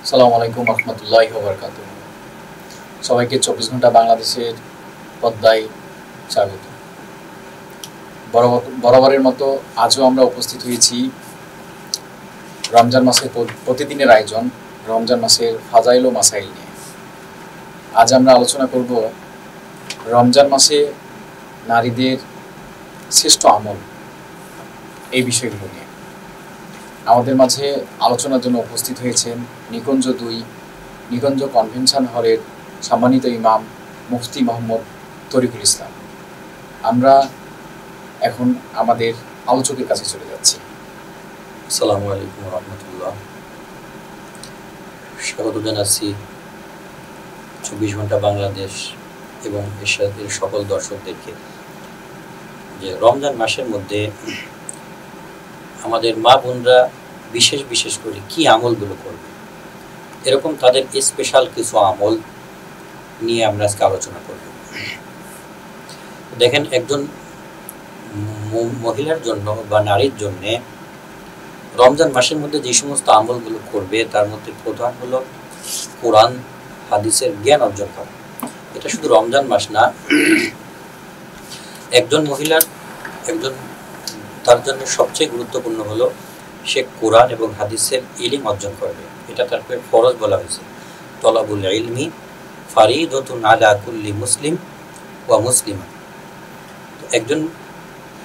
আসসালামু আলাইকুম রহমতুল্লাহি ওয়া বারাকাতুহু। সবাইকে 24 ঘন্টা বাংলাদেশের পর্দায় স্বাগত। বরাবরের মতো আজও আমরা উপস্থিত হয়েছি রমজান মাসের প্রতিদিনের আয়োজন রমজান মাসের ফাজাইল ও মাসাইল নিয়ে। আজ আমরা আলোচনা করব রমজান মাসে নারীদের শ্রেষ্ঠ আমল, এই বিষয়গুলো নিয়ে। আমাদের মাঝে আলোচনার জন্য উপস্থিত হয়েছেন নিকুঞ্জ কনভেনশন হলের সম্মানিত ইমাম মুফতি মোহাম্মদ তরিকুল ইসলাম। আমরা এখন আমাদের আলোচকের কাছে চলে যাচ্ছি। আসসালামু আলাইকুম রহমতুল্লাহ। স্বাগত জানাচ্ছি 24 ঘন্টা বাংলাদেশ এবং এর সকল দর্শকদেরকে। যে রমজান মাসের মধ্যে আমাদের মা বোনরা বিশেষ করে কি আমলগুলো করবে, এরকম তাদের স্পেশাল কিছু আমল নিয়ে আমরা আজকে আলোচনা করব। দেখেন, একজন মহিলার জন্য বা নারীর জন্যে রমজান মাসের মধ্যে যে সমস্ত আমলগুলো করবে তার মধ্যে প্রধান হলো কোরআন হাদিসের জ্ঞান অর্জন করা। এটা শুধু রমজান মাস না, একজন মহিলার তার জন্য সবচেয়ে গুরুত্বপূর্ণ হলো সে কোরআন এবং হাদিসের ইলম অর্জন করবে। এটা তারপরে ফরজ বলা হয়েছে, তলাবুল ইলমি ফারিদাতুন আলা কুল্লি মুসলিম ওয়া মুসলিমা। একজন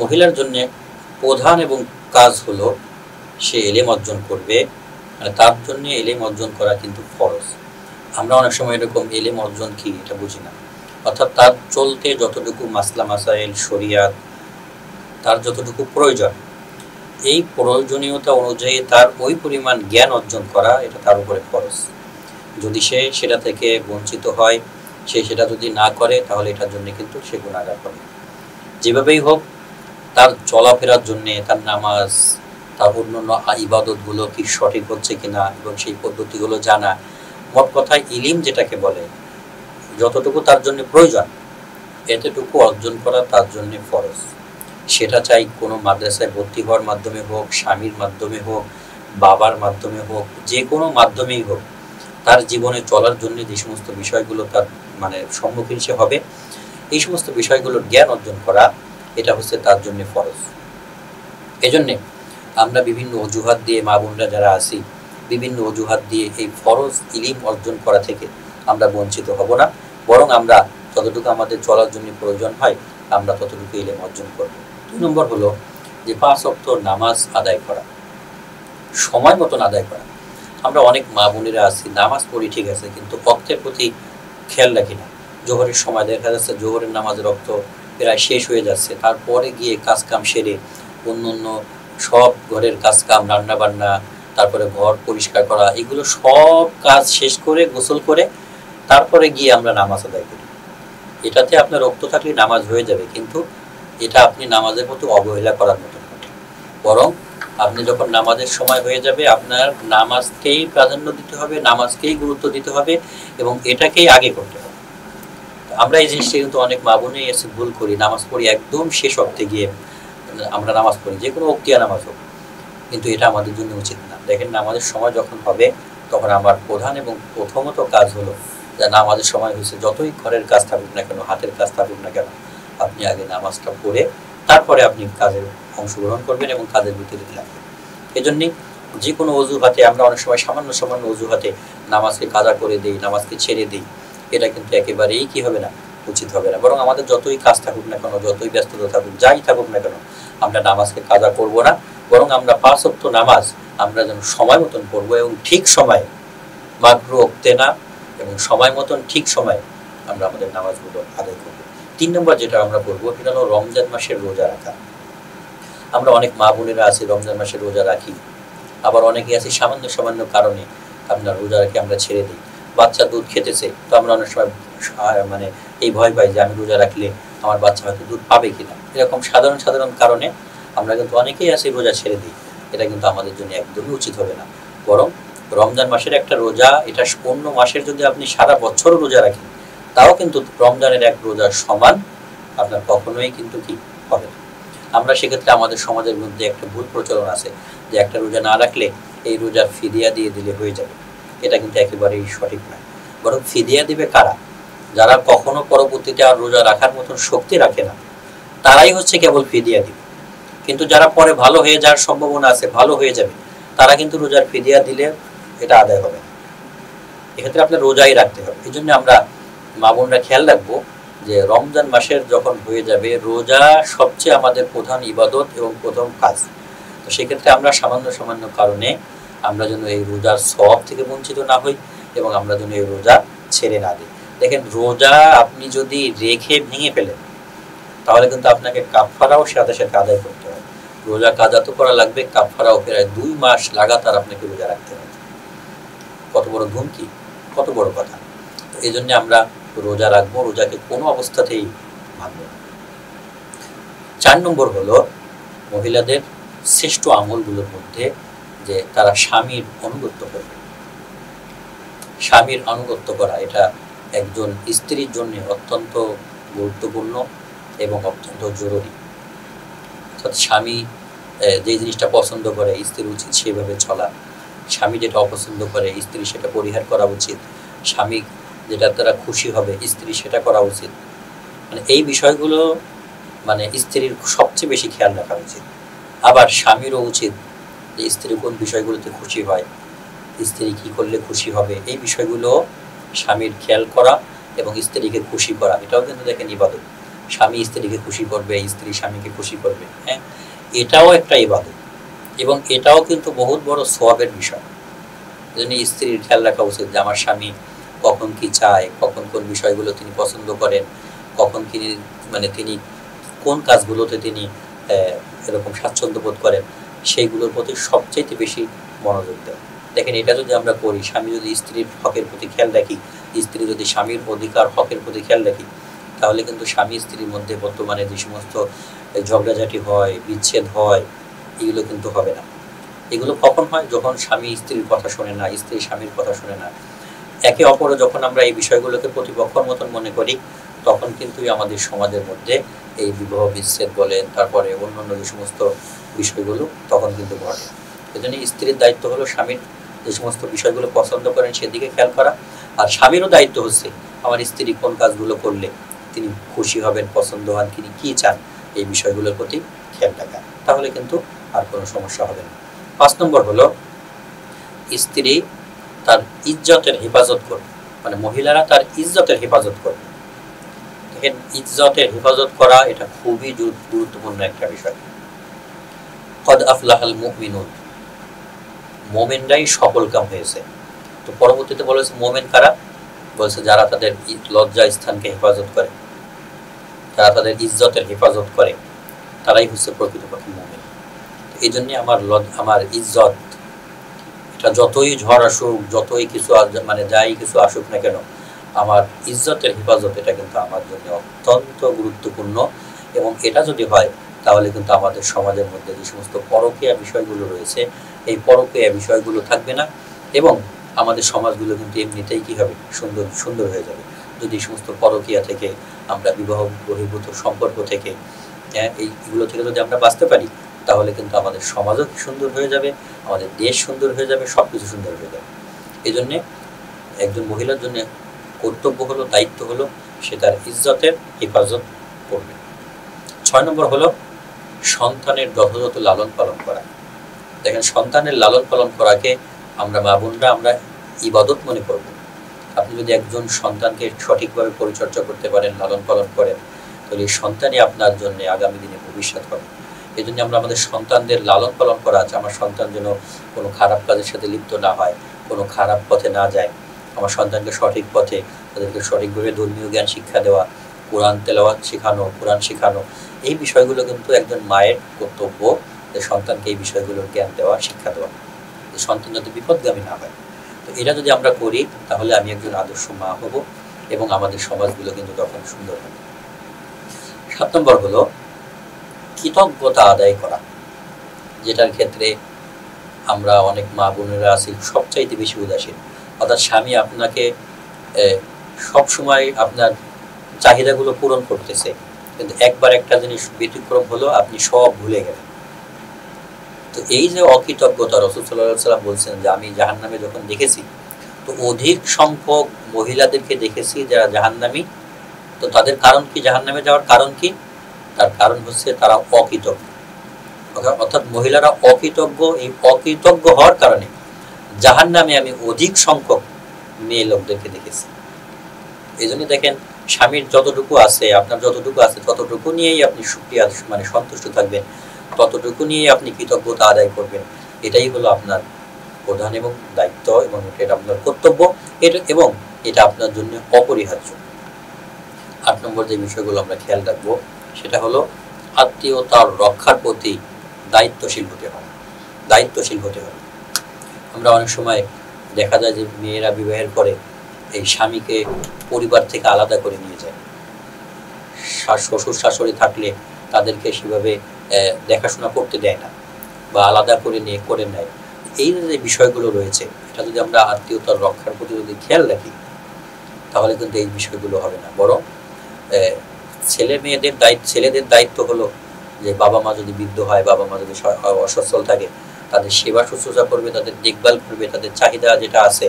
মহিলার জন্য প্রধান এবং কাজ হলো সে ইলম অর্জন করবে, মানে তার জন্য ইলম অর্জন করা কিন্তু ফরজ। আমরা অনেক সময় এরকম ইলম অর্জন কি এটা বুঝি না, অর্থাৎ তার চলতে যতটুকু মাসলা মাসাইল শরিয়াত তার যতটুকু প্রয়োজন, এই প্রয়োজনীয়তা অনুযায়ী তার ওই পরিমাণ জ্ঞান অর্জন করা, এটা তার উপরে ফরজ। যদি সে সেটা থেকে বঞ্চিত হয়, সে সেটা যদি না করে, তাহলে এটার জন্য কিন্তু সে গুনাহগার হবে। যেভাবেই হোক তার চলাফেরার জন্যে, তার নামাজ, তার অন্যান্য ইবাদতগুলো কি সঠিক হচ্ছে কিনা এবং সেই পদ্ধতিগুলো জানা, মোট কথায় ইলিম যেটাকে বলে, যতটুকু তার জন্য প্রয়োজন এতটুকু অর্জন করা তার জন্য ফরজ। সেটা চাই কোনো মাদ্রাসায় ভর্তি হওয়ার মাধ্যমে হোক, স্বামীর মাধ্যমে হোক, বাবার মাধ্যমে হোক, যে কোনো মাধ্যমেই হোক, তার জীবনে চলার জন্য যে সমস্ত বিষয়গুলো তার সম্মুখীন সে হবে, এই সমস্ত বিষয়গুলোর জ্ঞান অর্জন করা, এটা হচ্ছে তার জন্য ফরজ। এজন্যে আমরা বিভিন্ন অজুহাত দিয়ে, মা বোনরা যারা আছি, বিভিন্ন অজুহাত দিয়ে এই ফরজ ইলিম অর্জন করা থেকে আমরা বঞ্চিত হব না, বরং আমরা যতটুকু আমাদের চলার জন্য প্রয়োজন হয় আমরা ততটুকু ইলিম অর্জন করব। 2 নম্বর হলো যে 5 ওয়াক্ত নামাজ আদায় করা, সময় মতন আদায় করা। আমরা অনেক মা বোনেরা আছি, নামাজ পড়ি ঠিক আছে, কিন্তু ওয়াক্তের প্রতি খেয়াল রাখি না। জোহরের সময় দেখা যাচ্ছে জোহরের নামাজের ওয়াক্ত প্রায় শেষ হয়ে যাচ্ছে, তারপরে গিয়ে কাজ কাম সেরে অন্য সব ঘরের কাজ কাম, রান্না বান্না, তারপরে ঘর পরিষ্কার করা, এগুলো সব কাজ শেষ করে গোসল করে তারপরে গিয়ে আমরা নামাজ আদায় করি। এটাতে আপনার রক্ত থাকলে নামাজ হয়ে যাবে, কিন্তু এটা আপনি নামাজের মতো অবহেলা করার মতো ঘটে। বরং আপনি যখন নামাজের সময় হয়ে যাবে, আপনার নামাজকেই প্রাধান্য দিতে হবে, নামাজকেই গুরুত্ব দিতে হবে এবং এটাকেই আগে করতে হবে। আমরা এই জিনিসটা কিন্তু অনেক মা বোনেই এসে ভুল করি, নামাজ পড়ি একদম শেষ ওয়াক্তে গিয়ে আমরা নামাজ পড়ি, যে কোনো ওক্তিয়া নামাজ হোক, কিন্তু এটা আমাদের জন্য উচিত না। দেখেন, নামাজের সময় যখন হবে তখন আমার প্রধান এবং প্রথমত কাজ হলো যে নামাজের সময় হয়েছে, যতই ঘরের কাজ থাকুক না কেন, হাতের কাজ থাকুক না কেন, আপনি আগে নামাজটা পড়ে তারপরে আপনি কাজে অংশগ্রহণ করবেন এবং কাজের ভিতরে লাগবেন। এজন্যই যে কোনো অজুহাতে, আমরা অনেক সময় সামান্য অজুহাতে নামাজকে কাজা করে দিই, নামাজকে ছেড়ে দিই, এটা কিন্তু একেবারেই কি হবে না, উচিত হবে না। বরং আমাদের যতই কাজ থাকুক না কেন, যতই ব্যস্ততা থাকুক, যাই থাকুক না কেন, আমরা নামাজকে কাজা করব না, বরং আমরা 5 ওয়াক্ত নামাজ আমরা যেন সময় মতন পড়বো এবং ঠিক সময়ে, মাগরু ওক্তে না, এবং সময় মতন ঠিক সময়ে আমরা আমাদের নামাজগুলো আদায় করবো। 3 নম্বর যেটা আমরা করবো, সেটা হলো রমজান মাসের রোজা রাখা। আমরা অনেক মা বোনেরা আছি রমজান মাসের রোজা রাখি, আবার অনেকে আছে সামান্য কারণে আপনার রোজা রাখি আমরা ছেড়ে দিই। বাচ্চা দুধ খেতেছে, তো আমরা অনেক সময় এই ভয় পাই যে আমি রোজা রাখলে আমার বাচ্চা হয়তো দুধ পাবে কিনা, এরকম সাধারণ কারণে আমরা কিন্তু অনেকেই আছি রোজা ছেড়ে দিই। এটা কিন্তু আমাদের জন্য একদমই উচিত হবে না। বরং রমজান মাসের একটা রোজা, এটা অন্য মাসের যদি আপনি সারা বছরও রোজা রাখেন, তাও কিন্তু রমজানের এক রোজার সমান আপনার কখনোই কিন্তু কি হবে না। আমরা সেক্ষেত্রে আমাদের সমাজের মধ্যে একটা ভুল প্রচলন আছে যে একটা রোজা না রাখলে এই রোজার ফিদিয়া দিয়ে দিলে হয়ে যাবে। এটা কিন্তু একেবারেই সঠিক নয়। বরং ফিদিয়া দিবে কারা? যারা কখনো পরবর্তীতে আর রোজা রাখার মতন শক্তি রাখে না, তারাই হচ্ছে কেবল ফিদিয়া দিবে। কিন্তু যারা পরে ভালো হয়ে যাওয়ার সম্ভাবনা আছে, ভালো হয়ে যাবে, তারা কিন্তু রোজার ফিদিয়া দিলে এটা আদায় হবে না। এক্ষেত্রে আপনার রোজাই রাখতে হবে। এই জন্য আমরা মা বোনরা খেয়াল রাখবো যে রমজান মাসের যখন হয়ে যাবে, রোজা সবচেয়ে আমাদের প্রধান ইবাদত এবং প্রথম কাজ। তো সেক্ষেত্রে আমরা সামান্য সামান্য কারণে আমরা যেন এই রোজার সওয়াব থেকে বঞ্চিত না হই এবং আমরা যেন এই রোজা ছেড়ে না দিই। দেখেন, রোজা আপনি যদি রেখে ভেঙে ফেলেন, তাহলে কিন্তু আপনাকে কাফারাও সাথে সাথে আদায় করতে হবে। রোজা কাজা তো করা লাগবে, কাফারাও প্রায় 2 মাস লাগাতার আপনাকে রোজা রাখতে হবে। কত বড় ধমকি, কত বড় কথা! এই জন্য আমরা রোজা রাখবো, রোজাকে কোনো অবস্থাতেই ভাঙবো না। 4 নম্বর হলো মহিলাদের শ্রেষ্ঠ আমলগুলোর মধ্যে যে তারা স্বামীর আনুগত্য করবে। স্বামীর আনুগত্য করা এটা একজন স্ত্রীর জন্য অত্যন্ত গুরুত্বপূর্ণ এবং অত্যন্ত জরুরি। অর্থাৎ স্বামী যে জিনিসটা পছন্দ করে, স্ত্রীর উচিত সেভাবে চলা। স্বামী যেটা অপছন্দ করে, স্ত্রী সেটা পরিহার করা উচিত। স্বামী যেটা তারা খুশি হবে, স্ত্রী সেটা করা উচিত। মানে এই বিষয়গুলো মানে স্ত্রীর সবচেয়ে বেশি খেয়াল রাখা উচিত। আবার স্বামীরও উচিত যে স্ত্রী কোন বিষয়গুলোতে খুশি হয়, স্ত্রী কি করলে খুশি হবে, এই বিষয়গুলো স্বামীর খেয়াল করা এবং স্ত্রীকে খুশি করা, এটাও কিন্তু দেখেন ইবাদত। স্বামী স্ত্রীকে খুশি করবে, স্ত্রী স্বামীকে খুশি করবে, হ্যাঁ, এটাও একটা ইবাদত এবং এটাও কিন্তু বহুত বড় সওয়াবের বিষয়। এজন্য স্ত্রীর খেয়াল রাখা উচিত যে আমার স্বামী কখন কি চায়, কখন কোন বিষয়গুলো তিনি পছন্দ করেন, কখন তিনি কোন কাজগুলোতে তিনি এরকম স্বাচ্ছন্দ্য বোধ করেন, সেইগুলোর প্রতি সবচেয়ে বেশি মনোযোগ দেয়। দেখেন, এটা যদি আমরা করি, স্বামী যদি স্ত্রীর হকের প্রতি খেয়াল রাখি, স্ত্রী যদি স্বামীর অধিকার হকের প্রতি খেয়াল রাখি, তাহলে কিন্তু স্বামী স্ত্রীর মধ্যে বর্তমানে যে সমস্ত ঝগড়াঝাটি হয়, বিচ্ছেদ হয়, এগুলো কিন্তু হবে না। এগুলো কখন হয়? যখন স্বামী স্ত্রীর কথা শোনে না, স্ত্রী স্বামীর কথা শোনে না। একে অপরে যখন আমরা এই বিষয়গুলোকে প্রতিপক্ষর মতন মনে করি, তখন কিন্তু আমাদের সমাজের মধ্যে এই বিবাহ বিচ্ছেদ বলেন, তারপরে অন্যান্য যে সমস্ত বিষয়গুলো তখন কিন্তু ঘটে। এজন্য স্ত্রীর দায়িত্ব হলো স্বামীর যে সমস্ত বিষয়গুলো পছন্দ করেন সেদিকে খেয়াল করা, আর স্বামীরও দায়িত্ব হচ্ছে আমার স্ত্রী কোন কাজগুলো করলে তিনি খুশি হবেন, পছন্দ হন, তিনি কি চান, এই বিষয়গুলোর প্রতি খেয়াল রাখা। তাহলে কিন্তু আর কোনো সমস্যা হবে না। 5 নম্বর হলো স্ত্রী তার ইজ্জতের হেফাজত করবে, মানে মহিলারা তার ইজ্জতের হেফাজত করবে। দেখেন, ইজ্জতের হেফাজত করা এটা খুবই গুরুত্বপূর্ণ একটা বিষয়। কদ আফলাহাল মুমিনুন, মুমিনরাই সফলকাম হয়েছে। তো পরবর্তীতে বলেছে মুমিন কারা? বলছে যারা তাদের লজ্জা স্থানকে হেফাজত করে, যারা তাদের ইজ্জতের হেফাজত করে, তারাই হচ্ছে প্রকৃতপক্ষে মুমিন। এই জন্য আমার ইজ্জত, এটা যতই ঝড় আসুক, যতই কিছু মানে যাই কিছু আসুক না কেন, আমার ইজ্জতের হেফাজত এটা কিন্তু আমার জন্য অত্যন্ত গুরুত্বপূর্ণ। এবং এটা যদি হয়, তাহলে কিন্তু আমাদের সমাজের মধ্যে যে সমস্ত পরকীয়া বিষয়গুলো রয়েছে, এই পরকীয়া বিষয়গুলো থাকবে না এবং আমাদের সমাজগুলো কিন্তু এমনিতেই কি হবে, সুন্দর হয়ে যাবে। যদি এই সমস্ত পরকীয়া থেকে, আমরা বিবাহ বহির্ভূত সম্পর্ক থেকে, এইগুলো থেকে যদি আমরা বাঁচতে পারি, তাহলে কিন্তু আমাদের সমাজও সুন্দর হয়ে যাবে, আমাদের দেশ সুন্দর হয়ে যাবে, সবকিছু সুন্দর হয়ে যাবে। এই জন্যে একজন মহিলার জন্য কর্তব্য হলো, দায়িত্ব হলো, সে তার ইজ্জতের হেফাজত করবে। 6 নম্বর হলো সন্তানের যথাযথ লালন পালন করা। দেখেন, সন্তানের লালন পালন করাকে আমরা মা বোনরা আমরা ইবাদত মনে করব। আপনি যদি একজন সন্তানকে সঠিকভাবে পরিচর্যা করতে পারেন, লালন পালন করেন, তাহলে এই সন্তানই আপনার জন্য আগামী দিনে ভবিষ্যৎ হবে। এই জন্য আমরা আমাদের সন্তানদের লালন পালন করা আছে, আমার সন্তান যেন কোনো খারাপ কাজের সাথে লিপ্ত না হয়, কোনো খারাপ পথে না যায়, আমার সন্তানকে সঠিক পথে, তাদেরকে সঠিকভাবে ধর্মীয় জ্ঞান শিক্ষা দেওয়া, কোরআন তেলাওয়াত শেখানো, কোরআন শেখানো, এই বিষয়গুলো কিন্তু একজন মায়ের কর্তব্য, যে সন্তানকে এই বিষয়গুলোর জ্ঞান দেওয়া, শিক্ষা দেওয়া, যে সন্তান যাতে বিপদগামী না হয়। তো এটা যদি আমরা করি, তাহলে আমি একজন আদর্শ মা হব এবং আমাদের সমাজগুলো কিন্তু তখন সুন্দর হবে। 7 নম্বর হলো কৃতজ্ঞতা আদায় করা, যেটার ক্ষেত্রে আমরা অনেক মা বোনেরা আছি সবচাইতে বেশি উদাসীন। অর্থাৎ স্বামী আপনাকে সবসময় আপনার চাহিদাগুলো পূরণ করতেছে, কিন্তু একবার একটা জিনিস ব্যতিক্রম হলো, আপনি সব ভুলে গেলেন। তো এই যে অকৃতজ্ঞতা, রাসূল সাল্লাল্লাহু আলাইহি ওয়াসাল্লাম বলছেন যে আমি জাহান্নামে যখন দেখেছি, তো অধিক সংখ্যক মহিলাদেরকে দেখেছি যারা জাহান্নামী। তো তাদের কারণ কি, জাহান্নামে যাওয়ার কারণ কি? তার কারণ হচ্ছে তারা অকৃতজ্ঞ, অর্থাৎ মহিলারা অকৃতজ্ঞ। এই অকৃতজ্ঞ হওয়ার কারণে জাহান্নামে আমি অধিক সংখ্যক মেয়ে লোকদেরকে দেখেছি। এই জন্য দেখেন, স্বামীর যতটুকু আছে, আপনার যতটুকু আছে, ততটুকু নিয়েই আপনি সুক্রিয়া মানে সন্তুষ্ট থাকবেন, ততটুকু নিয়েই আপনি কৃতজ্ঞতা আদায় করবেন। এটাই হলো আপনার প্রধান এবং দায়িত্ব, এবং এটা আপনার কর্তব্য, এবং এটা আপনার জন্য অপরিহার্য। 8 নম্বর যে বিষয়গুলো আমরা খেয়াল রাখবো সেটা হলো আত্মীয়তার রক্ষার প্রতি দায়িত্বশীল হতে হবে। দায়িত্বশীল হতে হবে। আমরা অনেক সময় দেখা যায় যে মেয়েরা বিবাহের পরে এই স্বামীকে পরিবার থেকে আলাদা করে নিয়ে যায়। শ্বশুর শাশুড়ি থাকলে তাদেরকে সেভাবে দেখাশোনা করতে দেয় না, বা আলাদা করে নেয়। এই যে বিষয়গুলো রয়েছে, এটা যদি আমরা আত্মীয়তার রক্ষার প্রতি যদি খেয়াল রাখি, তাহলে কিন্তু এই বিষয়গুলো হবে না। বরং ছেলেদের দায়িত্ব হলো যে বাবা মা যদি বৃদ্ধ হয়, বাবা মা যদি অসচ্ছল থাকে, তাদের সেবা শুশ্রূষা করবে, তাদের দেখভাল করবে, তাদের চাহিদা যেটা আছে,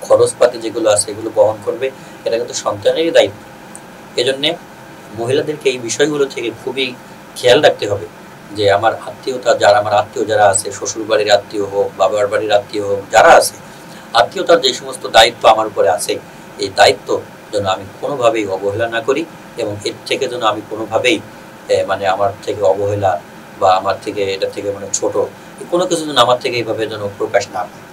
খরচপাতি যেগুলো আছে, এগুলো বহন করবে। এটা কিন্তু সন্তানেরই দায়িত্ব। এজন্যে মহিলাদেরকে এই বিষয়গুলো থেকে খুবই খেয়াল রাখতে হবে যে আমার আত্মীয় যারা আছে, শ্বশুর বাড়ির আত্মীয় হোক, বাবার বাড়ির আত্মীয় হোক, যারা আছে, আত্মীয়তার যে সমস্ত দায়িত্ব আমার উপরে আছে, এই দায়িত্ব যেন আমি কোনোভাবেই অবহেলা না করি, এবং এর থেকে যেন আমি কোনোভাবেই মানে আমার থেকে অবহেলা বা আমার থেকে এটা থেকে মানে ছোট কোনো কিছু যেন আমার থেকে এইভাবে যেন প্রকাশ না পায়।